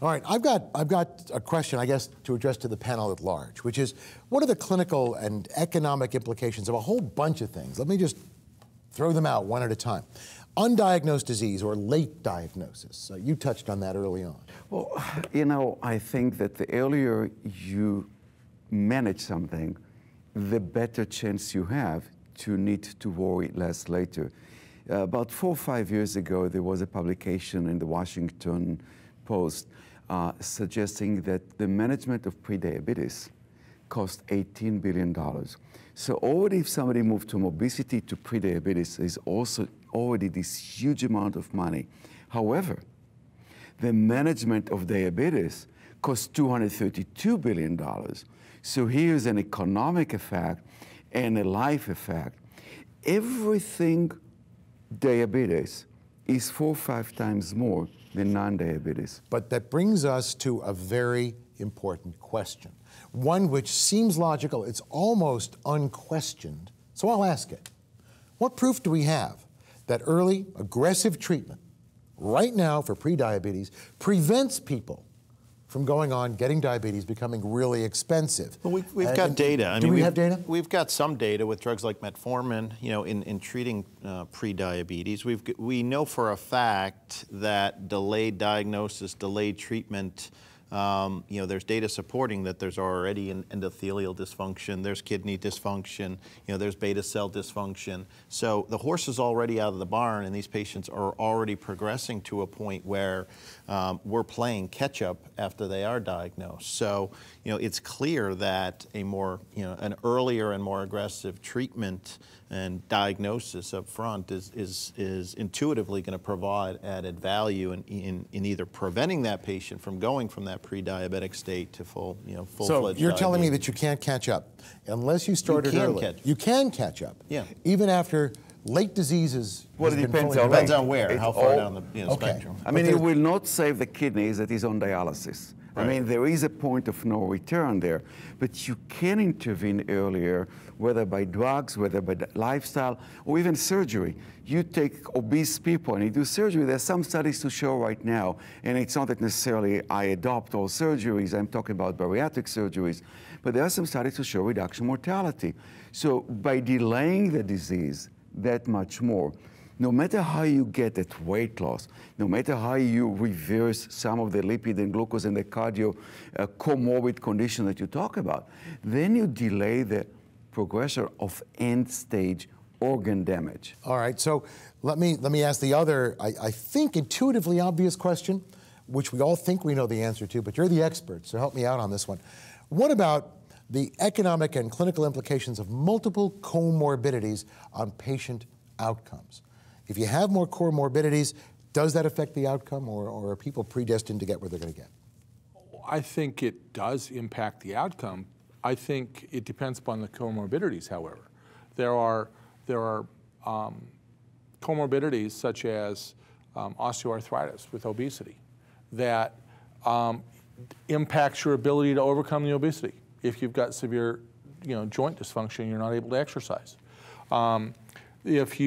All right, I've got a question, I guess, to address to the panel at large, which is, what are the clinical and economic implications of a whole bunch of things? Let me just throw them out one at a time. Undiagnosed disease or late diagnosis. You touched on that early on. Well, you know, I think that the earlier you manage something, the better chance you have to need to worry less later. About 4 or 5 years ago, there was a publication in the Washington Post suggesting that the management of prediabetes cost $18 billion. So already if somebody moved from obesity to prediabetes, is also already this huge amount of money. However, the management of diabetes costs $232 billion. So here's an economic effect and a life effect. Everything diabetes is 4 or 5 times more than non-diabetes. But that brings us to a very important question, one which seems logical, it's almost unquestioned, so I'll ask it. What proof do we have that early, aggressive treatment right now for prediabetes prevents people from going on, getting diabetes, becoming really expensive? Well, we've got data. I mean, we have data? We've got some data with drugs like metformin, you know, in treating prediabetes. We know for a fact that delayed diagnosis, delayed treatment, you know, there's data supporting that there's already an endothelial dysfunction, there's kidney dysfunction, you know, there's beta cell dysfunction. So the horse is already out of the barn, and these patients are already progressing to a point where we're playing catch up after they are diagnosed. So, you know, it's clear that a more, you know, an earlier and more aggressive treatment and diagnosis up front is intuitively going to provide added value in either preventing that patient from going from that pre-diabetic state to full-fledged So you're telling me diabetes. that you can't catch up unless you started early. You can catch up. Yeah. Even after late diseases. Well, it depends on where, how far down the spectrum. I mean, it will not save the kidneys that is on dialysis. Right. I mean, there is a point of no return there, but you can intervene earlier, whether by drugs, whether by lifestyle, or even surgery. You take obese people and you do surgery. There's some studies to show right now, and it's not that necessarily I adopt all surgeries. I'm talking about bariatric surgeries, but there are some studies to show reduction mortality. So by delaying the disease that much more, no matter how you get that weight loss, no matter how you reverse some of the lipid and glucose and the cardio comorbid condition that you talk about, then you delay the progression of end-stage organ damage. All right, so let me ask the other, I think, intuitively obvious question, which we all think we know the answer to, but you're the expert, so help me out on this one. What about the economic and clinical implications of multiple comorbidities on patient outcomes? If you have more comorbidities, does that affect the outcome, or are people predestined to get where they're going to get? I think it does impact the outcome. I think it depends upon the comorbidities, however. There are comorbidities such as osteoarthritis with obesity that impacts your ability to overcome the obesity. If you've got severe, joint dysfunction, you're not able to exercise. If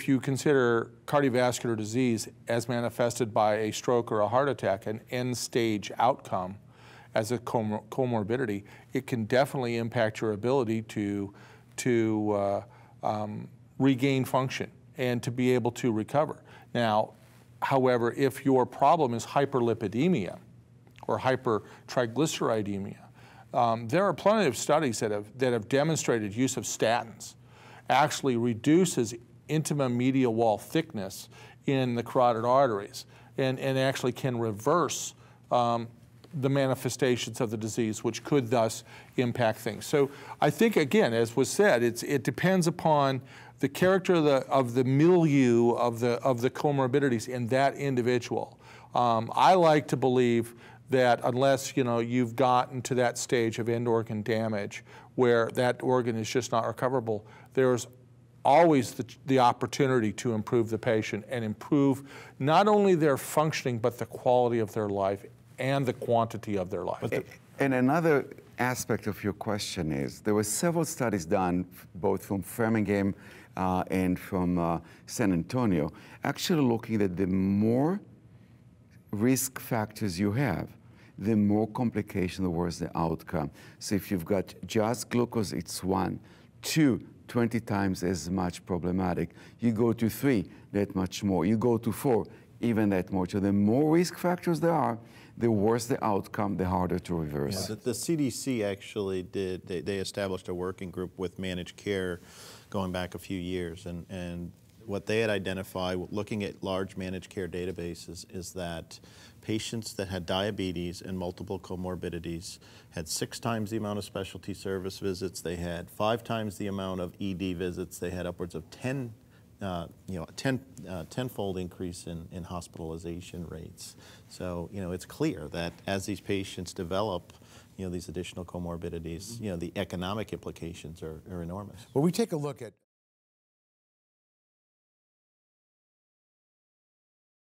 you consider cardiovascular disease as manifested by a stroke or a heart attack, an end-stage outcome as a comorbidity, it can definitely impact your ability to regain function and to be able to recover. Now, however, if your problem is hyperlipidemia or hypertriglyceridemia, there are plenty of studies that have demonstrated use of statins actually reduces intima media wall thickness in the carotid arteries and actually can reverse the manifestations of the disease, which could thus impact things. So I think, again, as was said, it depends upon the character of the milieu of the comorbidities in that individual. I like to believe that unless you've gotten to that stage of end organ damage where that organ is just not recoverable, there's always the opportunity to improve the patient and improve not only their functioning but the quality of their life and the quantity of their life. And another aspect of your question is there were several studies done both from Framingham and from San Antonio actually looking at the more risk factors you have, the more complication, the worse the outcome. So if you've got just glucose, it's 1. 2, 20 times as much problematic. You go to 3, that much more. You go to 4, even that more. So the more risk factors there are, the worse the outcome, the harder to reverse. Yeah, the CDC actually did, they established a working group with managed care going back a few years, and what they had identified, looking at large managed care databases, is that patients that had diabetes and multiple comorbidities had 6 times the amount of specialty service visits, they had 5 times the amount of ED visits, they had upwards of 10-fold increase in hospitalization rates. So, it's clear that as these patients develop, these additional comorbidities, the economic implications are enormous. Well, we take a look at